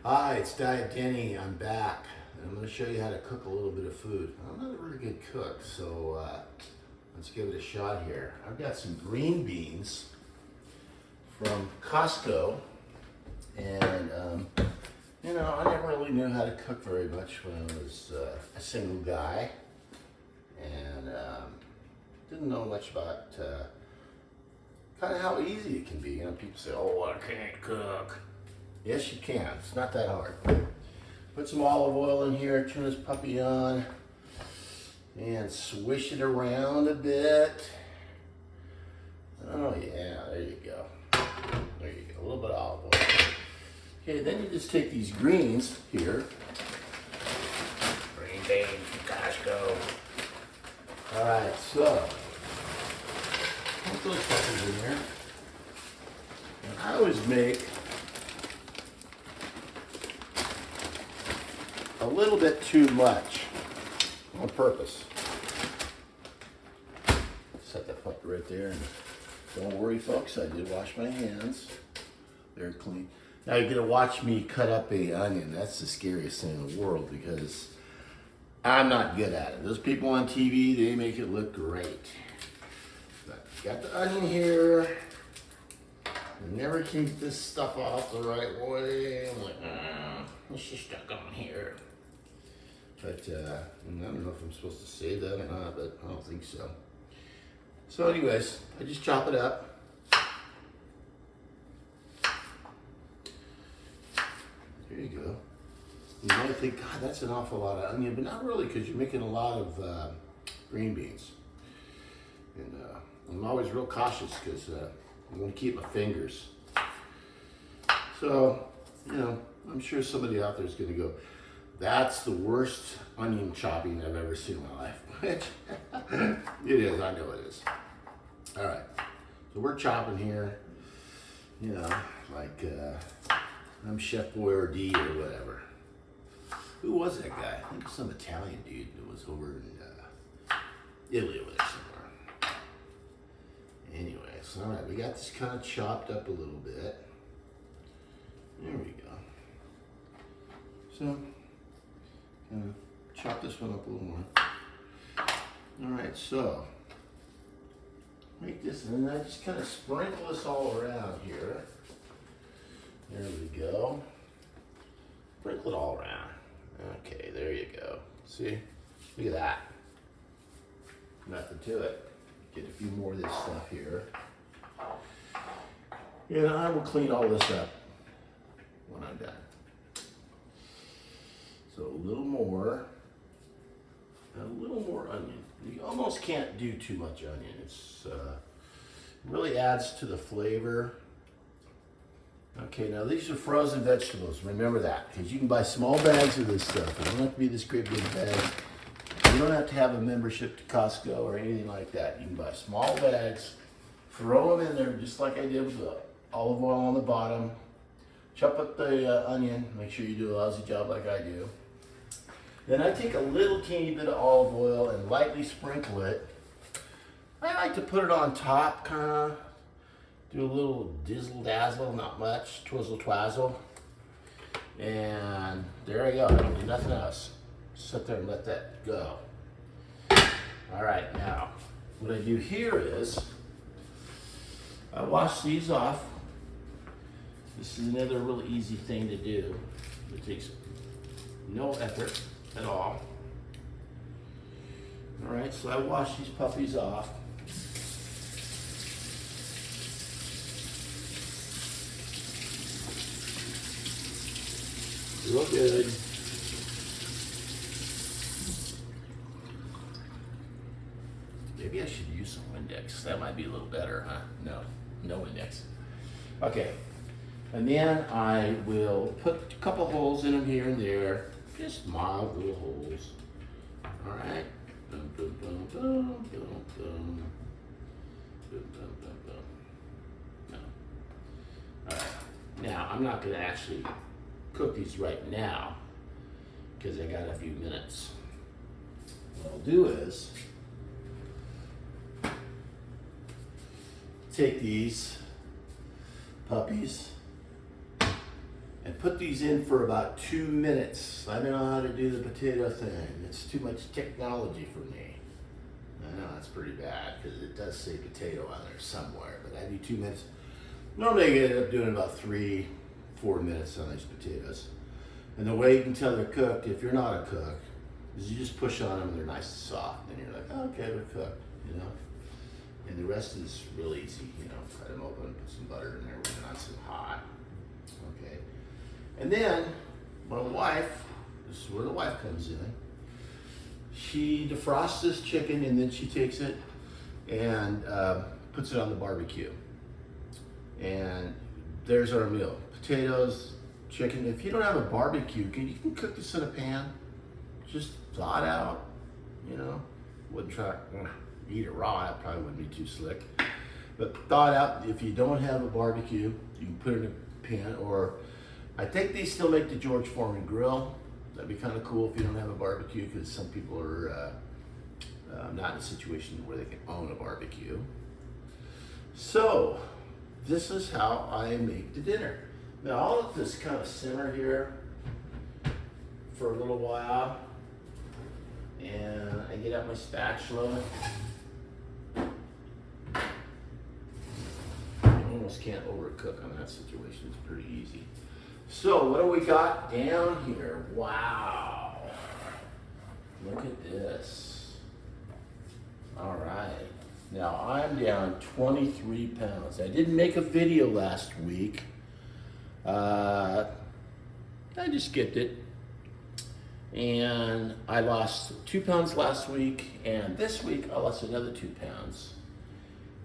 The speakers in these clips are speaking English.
Hi, it's Diet Denny. I'm back. I'm going to show you how to cook a little bit of food. I'm not a really good cook, so let's give it a shot here. I've got some green beans from Costco, and I never really knew how to cook very much when I was a single guy, and didn't know much about kind of how easy it can be. People say, "Oh, I can't cook." Yes, you can. It's not that hard. Put some olive oil in here, turn this puppy on, and swish it around a bit. Oh yeah, there you go. There you go, a little bit of olive oil. Okay, then you just take these greens here. Green beans from Costco. All right, so put those peppers in there. And I always make a little bit too much on purpose. Set that puppy right there, and don't worry folks, I did wash my hands. They're clean. Now you're gonna watch me cut up a onion. That's the scariest thing in the world because I'm not good at it. Those people on TV, they make it look great. But got the onion here. I never keep this stuff off the right way. I'm like, it's just stuck on here. But I don't know if I'm supposed to say that or not, but I don't think so. So anyways, I just chop it up. There you go. You might think, God, that's an awful lot of onion, but not really, because you're making a lot of green beans. And I'm always real cautious because I want to keep my fingers. So, I'm sure somebody out there is going to go, "That's the worst onion chopping I've ever seen in my life." It is, I know it is. All right, so we're chopping here, like I'm Chef Boyardee or whatever. Who was that guy? I think it was some Italian dude that was over in Italy over there somewhere. Anyways, all right, we got this kind of chopped up a little bit. There we go. So, kind of chop this one up a little more. All right, so make this, and then I just kind of sprinkle this all around here. There we go. Sprinkle it all around. Okay, there you go. See? Look at that. Nothing to it. Get a few more of this stuff here. And I will clean all this up when I'm done. So a little more onion. You almost can't do too much onion. It's really adds to the flavor. Okay, now these are frozen vegetables. Remember that, because you can buy small bags of this stuff. It don't have to be this great big bag. You don't have to have a membership to Costco or anything like that. You can buy small bags, throw them in there just like I did with the olive oil on the bottom. Chop up the onion. Make sure you do a lousy job like I do. Then I take a little teeny bit of olive oil and lightly sprinkle it. I like to put it on top, kind of do a little dizzle dazzle, not much, twizzle twazzle. And there I go, I don't do nothing else. Sit there and let that go. All right, now, what I do here is, I wash these off. This is another really easy thing to do. It takes no effort at all. All right, so I wash these puppies off. Real good. Maybe I should use some Windex. That might be a little better, huh? No Windex. Okay. And then I will put a couple holes in them here and there. Just mild little holes. All right. Dum, dum, dum, dum, dum, dum. Dum, dum, dum, dum. No. All right. Now, I'm not going to actually cook these right now because I got a few minutes. What I'll do is take these puppies and put these in for about 2 minutes. I don't know how to do the potato thing. It's too much technology for me. I know that's pretty bad because it does say potato on there somewhere, but I do 2 minutes. Normally I end up doing about 3-4 minutes on these potatoes. And the way you can tell they're cooked, if you're not a cook, is you just push on them and they're nice and soft. And you're like, oh, okay, they're cooked, you know? And the rest is real easy, you know? Cut them open, put some butter in there, when they're nice and hot. Okay. And then, my wife, this is where the wife comes in. She defrosts this chicken and then she takes it and puts it on the barbecue. And there's our meal. Potatoes, chicken. If you don't have a barbecue, you can cook this in a pan. Just thaw it out, you know. Wouldn't try to eat it raw, that probably wouldn't be too slick. But thaw it out. If you don't have a barbecue, you can put it in a pan, or I think they still make the George Foreman grill. That'd be kind of cool if you don't have a barbecue, because some people are not in a situation where they can own a barbecue. So, this is how I make the dinner. Now I'll let this kind of simmer here for a little while, and I get out my spatula. You almost can't overcook on that situation, it's pretty easy. So what do we got down here? Wow, look at this. All right. Now I'm down 23 pounds. I didn't make a video last week. I just skipped it. And I lost 2 pounds last week, and this week I lost another 2 pounds.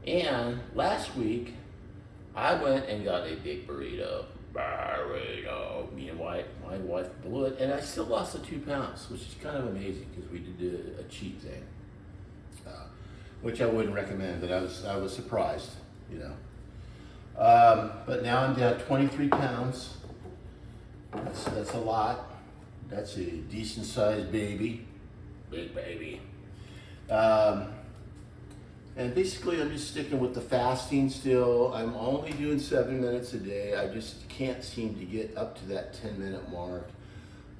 And last week I went and got a big burrito. Me and my wife blew it, and I still lost the 2 pounds, which is kind of amazing because we did a cheat thing. Which I wouldn't recommend, but I was surprised, you know. But now I'm down 23 pounds. That's a lot. That's a decent sized baby, big baby. And basically I'm just sticking with the fasting still. I'm only doing 7 minutes a day. I just can't seem to get up to that 10-minute mark.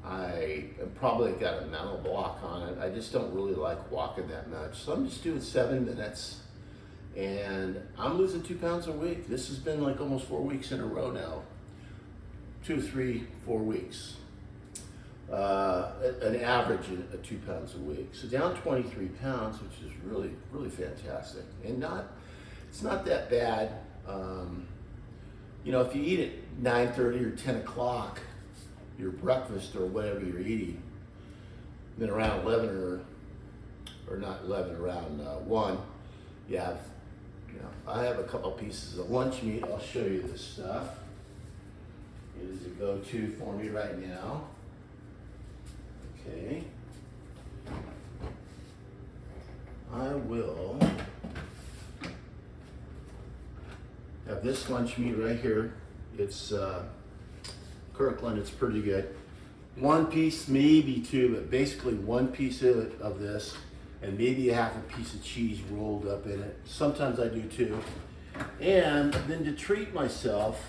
I probably got a mental block on it. I just don't really like walking that much. So I'm just doing 7 minutes, and I'm losing 2 pounds a week. This has been like almost 4 weeks in a row now. 2, 3, 4 weeks. An average of 2 pounds a week. So down 23 pounds, which is really, really fantastic. And it's not that bad. You know, if you eat at 9:30 or 10 o'clock, your breakfast or whatever you're eating, then around 11 or not 11, around 1, you have, you know, I have a couple pieces of lunch meat. I'll show you this stuff. It is a go-to for me right now. Okay. I will have this lunch meat right here. It's Kirkland, it's pretty good. 1 piece, maybe 2, but basically 1 piece of this, and maybe a half a piece of cheese rolled up in it. Sometimes I do 2. And then to treat myself,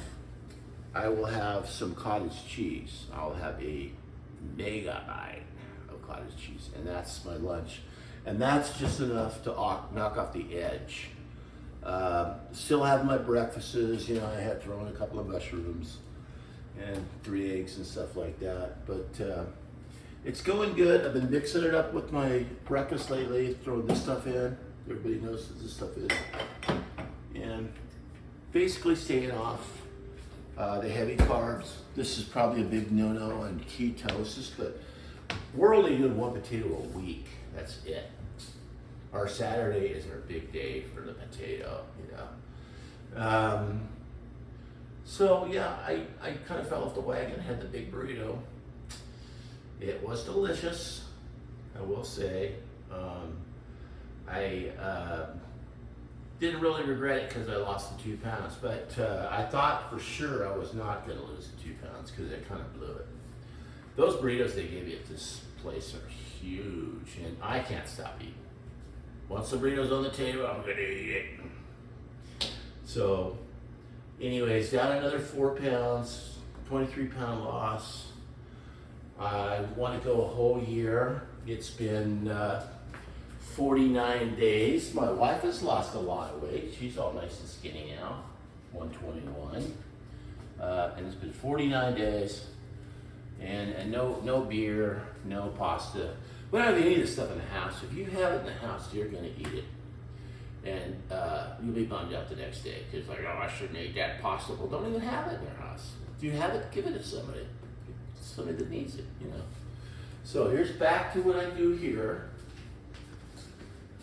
I will have some cottage cheese. I'll have a mega bite of cottage cheese, and that's my lunch. And that's just enough to knock off the edge. Still have my breakfasts, you know, I had thrown a couple of mushrooms and 3 eggs and stuff like that. But it's going good. I've been mixing it up with my breakfast lately, throwing this stuff in. Everybody knows what this stuff is. And basically staying off the heavy carbs. This is probably a big no-no on ketosis, but we're only doing 1 potato a week. That's it. Our Saturday is our big day for the potato, you know. So yeah, I kind of fell off the wagon, had the big burrito. It was delicious, I will say. I didn't really regret it because I lost the 2 pounds, but I thought for sure I was not going to lose the 2 pounds because I kind of blew it. Those burritos they give you at this place are huge, and I can't stop eating. Once the burrito's on the table, I'm going to eat it. So, anyways, down another 4 pounds, 23-pound loss. I want to go a whole year. It's been 49 days. My wife has lost a lot of weight. She's all nice and skinny now, 121. And it's been 49 days, and no beer, no pasta. We don't have any of this stuff in the house. If you have it in the house, you're gonna eat it. And you'll be bummed out the next day, because like, oh, I shouldn't eat that pasta. Well, don't even have it in your house. If you have it, give it to somebody. Somebody that needs it, you know. So here's back to what I do here.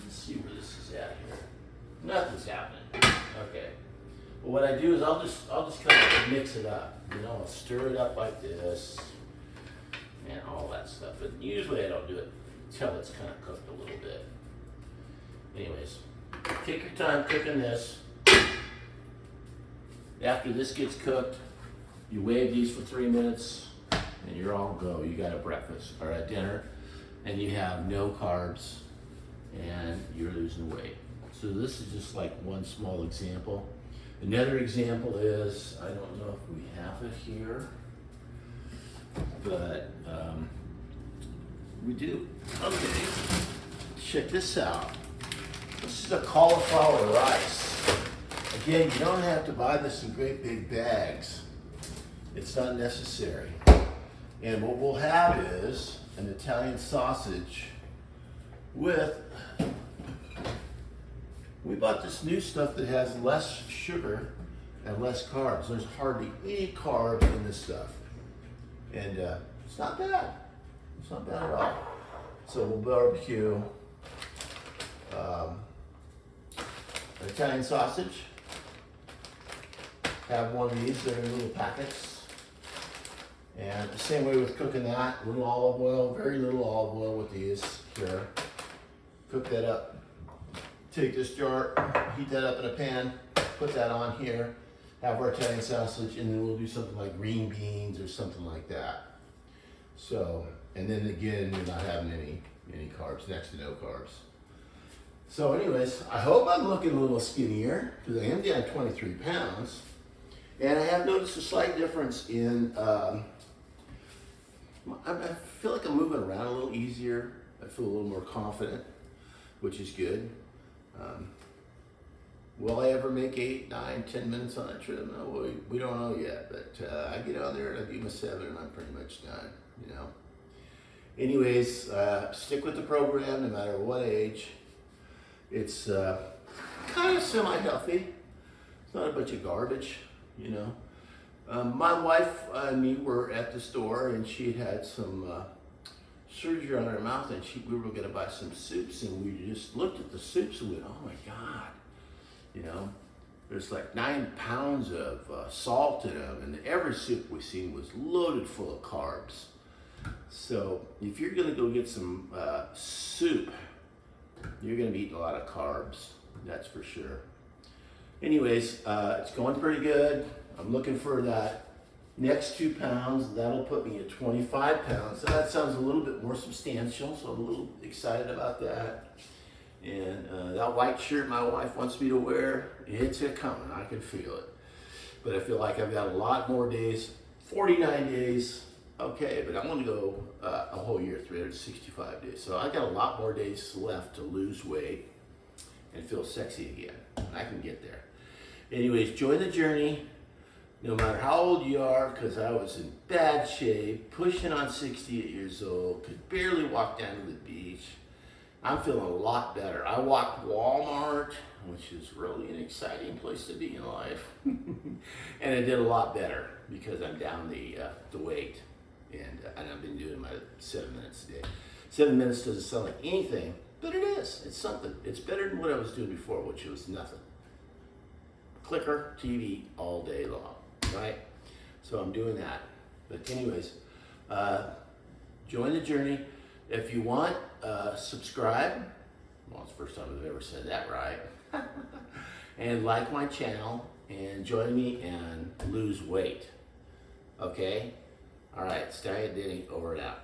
Let's see where this is at here. Nothing's happening. Okay. Well, what I do is I'll just kind of mix it up. You know, I'll stir it up like this and all that stuff. But usually I don't do it until it's kind of cooked a little bit. Anyways, take your time cooking this. After this gets cooked, you wave these for 3 minutes and you're all go. You got a breakfast or a dinner and you have no carbs and you're losing weight. So this is just like one small example. Another example is, I don't know if we have it here, but we do. Okay, check this out. This is a cauliflower rice. Again, you don't have to buy this in great big bags. It's not necessary. And what we'll have is an Italian sausage with, we bought this new stuff that has less sugar and less carbs. There's hardly any carbs in this stuff. And it's not bad. It's not bad at all. So we'll barbecue Italian sausage. Have one of these, they're in little packets. And the same way with cooking that, little olive oil, very little olive oil with these here. Cook that up. Take this jar, heat that up in a pan, put that on here, have our Italian sausage, and then we'll do something like green beans or something like that. So, and then again, you're not having any carbs, next to no carbs. So anyways, I hope I'm looking a little skinnier, because I am down 23 pounds. And I have noticed a slight difference in, I feel like I'm moving around a little easier. I feel a little more confident, which is good. Will I ever make 8, 9, 10 minutes on a treadmill? We don't know yet, but I get on there and I do my 7 and I'm pretty much done, you know. Anyways, stick with the program no matter what age. It's kind of semi-healthy. It's not a bunch of garbage, you know. My wife and me were at the store and she had some surgery on her mouth, and we were going to buy some soups, and we just looked at the soups and went, oh my God, you know, there's like 9 pounds of salt in them, and every soup we seen was loaded full of carbs. So if you're going to go get some soup, you're going to be eating a lot of carbs, that's for sure. Anyways, it's going pretty good. I'm looking for that next 2 pounds. That'll put me at 25 pounds. So that sounds a little bit more substantial, so I'm a little excited about that. And that white shirt my wife wants me to wear, it's coming. I can feel it. But I feel like I've got a lot more days, 49 days. Okay, but I want to go a whole year, 365 days. So I got a lot more days left to lose weight and feel sexy again. I can get there. Anyways, join the journey. No matter how old you are, because I was in bad shape, pushing on 68 years old, could barely walk down to the beach. I'm feeling a lot better. I walked Walmart, which is really an exciting place to be in life. And I did a lot better because I'm down the weight. And I've been doing my 7 minutes a day. 7 minutes doesn't sound like anything, but it is. It's something. It's better than what I was doing before, which was nothing. Clicker, TV all day long. Right? So I'm doing that. But anyways, join the journey. If you want, subscribe. Well, it's the first time I've ever said that right. And like my channel and join me and lose weight. Okay? All right, Stallion Denny, over and out.